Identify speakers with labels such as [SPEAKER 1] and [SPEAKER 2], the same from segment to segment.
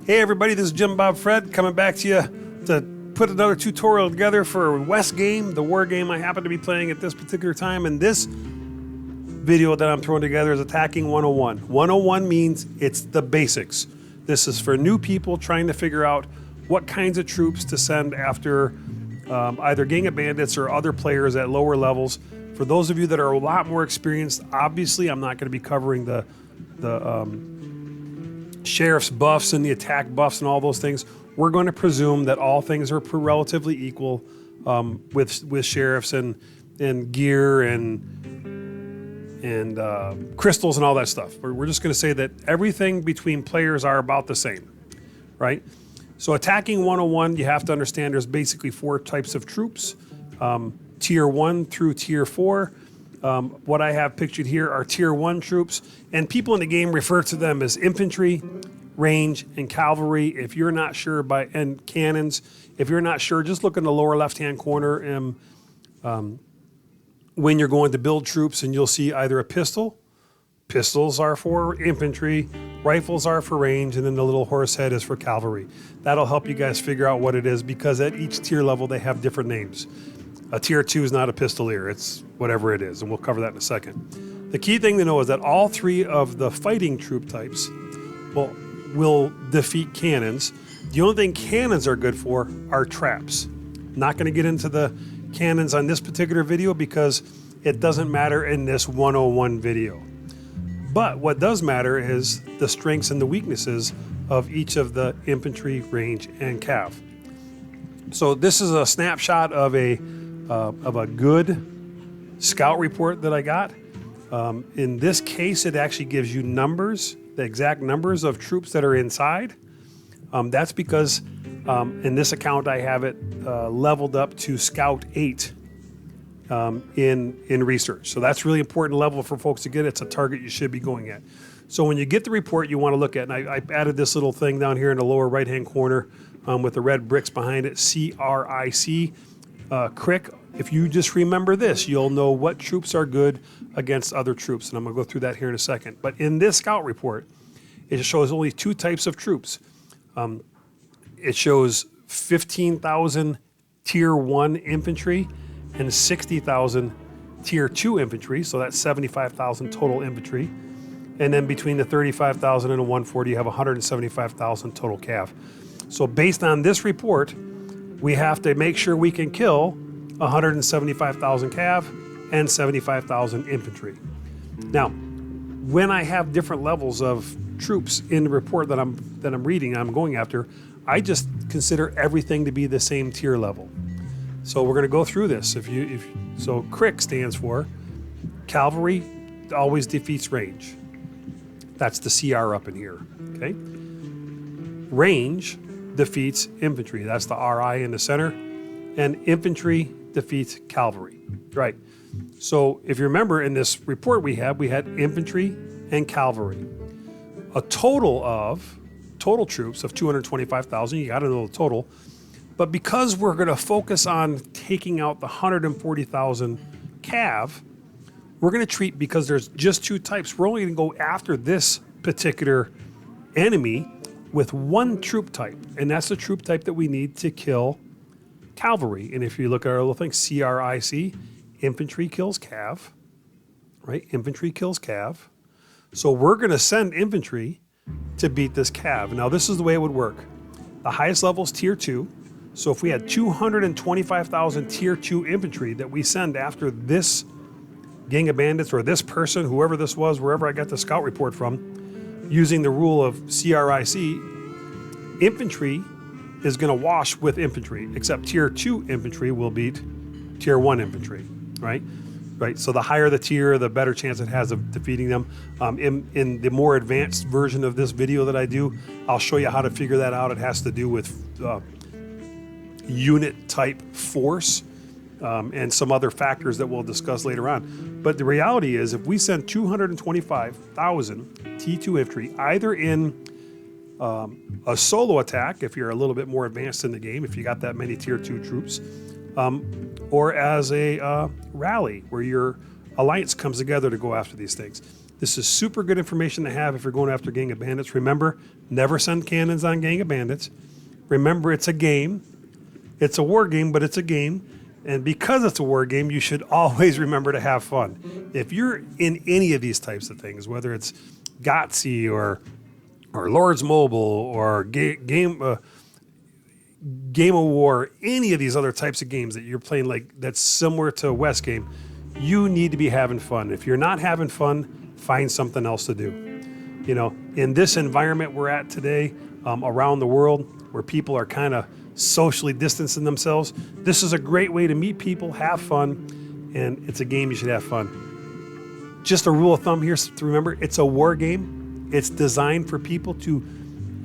[SPEAKER 1] Hey everybody, this is Jim Bob Fred coming back to you to put another tutorial together for West game, the war game I happen to be playing at this particular time. And this video that I'm throwing together is Attacking 101. 101 means it's the basics. This is for new people trying to figure out what kinds of troops to send after either Gang of Bandits or other players at lower levels. For those of you that are a lot more experienced, obviously I'm not going to be covering the sheriff's buffs and the attack buffs and all those things. We're going to presume that all things are relatively equal with sheriffs and gear and crystals and all that stuff. We're just going to say that everything between players are about the same, right? So Attacking 101, you have to understand there's basically 4 types of troops, Tier 1 through Tier 4. What I have pictured here are Tier 1 troops, and people in the game refer to them as infantry, range, and cavalry. If you're not sure and cannons, if you're not sure, just look in the lower left-hand corner and when you're going to build troops, and you'll see either a pistol. Pistols are for infantry, rifles are for range, and then the little horse head is for cavalry. That'll help you guys figure out what it is, because at each tier level they have different names. A Tier 2 is not a pistolier, it's whatever it is, and we'll cover that in a second. The key thing to know is that all 3 of the fighting troop types will defeat cannons. The only thing cannons are good for are traps. Not going to get into the cannons on this particular video because it doesn't matter in this 101 video. But what does matter is the strengths and the weaknesses of each of the infantry, range, and cav. So this is a snapshot of a good scout report that I got. In this case, it actually gives you numbers, the exact numbers of troops that are inside. That's because in this account I have it leveled up to Scout 8 in research. So that's really important level for folks to get. It's a target you should be going at. So when you get the report, you want to look at, and I added this little thing down here in the lower right-hand corner with the red bricks behind it, CRIC, CRIC. If you just remember this, you'll know what troops are good against other troops, and I'm going to go through that here in a second. But in this scout report, it shows only 2 types of troops. It shows 15,000 Tier 1 infantry and 60,000 Tier 2 infantry, so that's 75,000 total infantry. And then between the 35,000 and the 140, you have 175,000 total cav. So based on this report, we have to make sure we can kill 175,000 cav and 75,000 infantry. Now, when I have different levels of troops in the report that I'm reading, I'm going after, I just consider everything to be the same tier level. So we're going to go through this. So CRIC stands for Cavalry always defeats range. That's the CR up in here. Okay. Range defeats infantry. That's the RI in the center. And infantry defeats cavalry. Right. So if you remember in this report we had infantry and cavalry. A total troops of 225,000. You got to know the total. But because we're going to focus on taking out the 140,000 cav, we're going to treat, because there's just 2 types, we're only going to go after this particular enemy with 1 troop type. And that's the troop type that we need to kill cavalry. And if you look at our little thing, CRIC, infantry kills cav, right? Infantry kills cav. So we're going to send infantry to beat this cav. Now this is the way it would work. The highest level is Tier 2. So if we had 225,000 Tier 2 infantry that we send after this Gang of Bandits or this person, whoever this was, wherever I got the scout report from, using the rule of CRIC, infantry is going to wash with infantry, except Tier 2 infantry will beat Tier 1 infantry, right? Right. So the higher the tier, the better chance it has of defeating them. In the more advanced version of this video that I do, I'll show you how to figure that out. It has to do with unit type force and some other factors that we'll discuss later on. But the reality is, if we send 225,000 T2 infantry, either in a solo attack, if you're a little bit more advanced in the game, if you got that many Tier 2 troops, or as a rally where your alliance comes together to go after these things. This is super good information to have if you're going after Gang of Bandits. Remember, never send cannons on Gang of Bandits. Remember, it's a game. It's a war game, but it's a game. And because it's a war game, you should always remember to have fun. If you're in any of these types of things, whether it's Gotsy or Lords Mobile or Game of War, any of these other types of games that you're playing like that's similar to a West game, you need to be having fun. If you're not having fun, find something else to do. You know, in this environment we're at today, around the world, where people are kind of socially distancing themselves, this is a great way to meet people, have fun, and it's a game you should have fun. Just a rule of thumb here to remember, it's a war game. It's designed for people to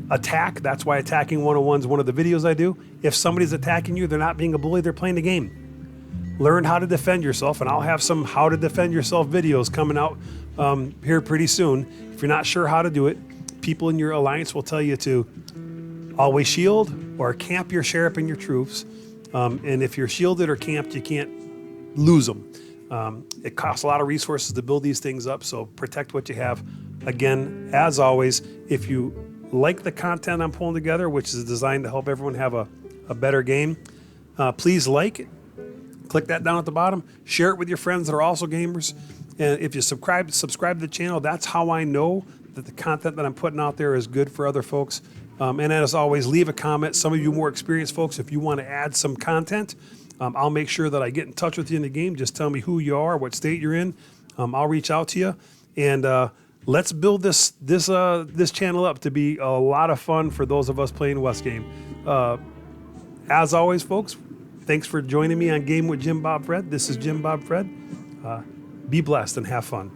[SPEAKER 1] attack. That's why Attacking 101 is one of the videos I do. If somebody's attacking you, they're not being a bully, they're playing the game. Learn how to defend yourself, and I'll have some how to defend yourself videos coming out here pretty soon. If you're not sure how to do it, people in your alliance will tell you to always shield or camp your sheriff and your troops. And if you're shielded or camped, you can't lose them. It costs a lot of resources to build these things up, so protect what you have. Again, as always, if you like the content I'm pulling together, which is designed to help everyone have a better game, please like it. Click that down at the bottom. Share it with your friends that are also gamers. And if you subscribe to the channel, that's how I know that the content that I'm putting out there is good for other folks. And as always, leave a comment. Some of you more experienced folks, if you want to add some content, I'll make sure that I get in touch with you in the game. Just tell me who you are, what state you're in. I'll reach out to you. And let's build this channel up to be a lot of fun for those of us playing West Game. As always, folks, thanks for joining me on Game with Jim Bob Fred. This is Jim Bob Fred. Be blessed and have fun.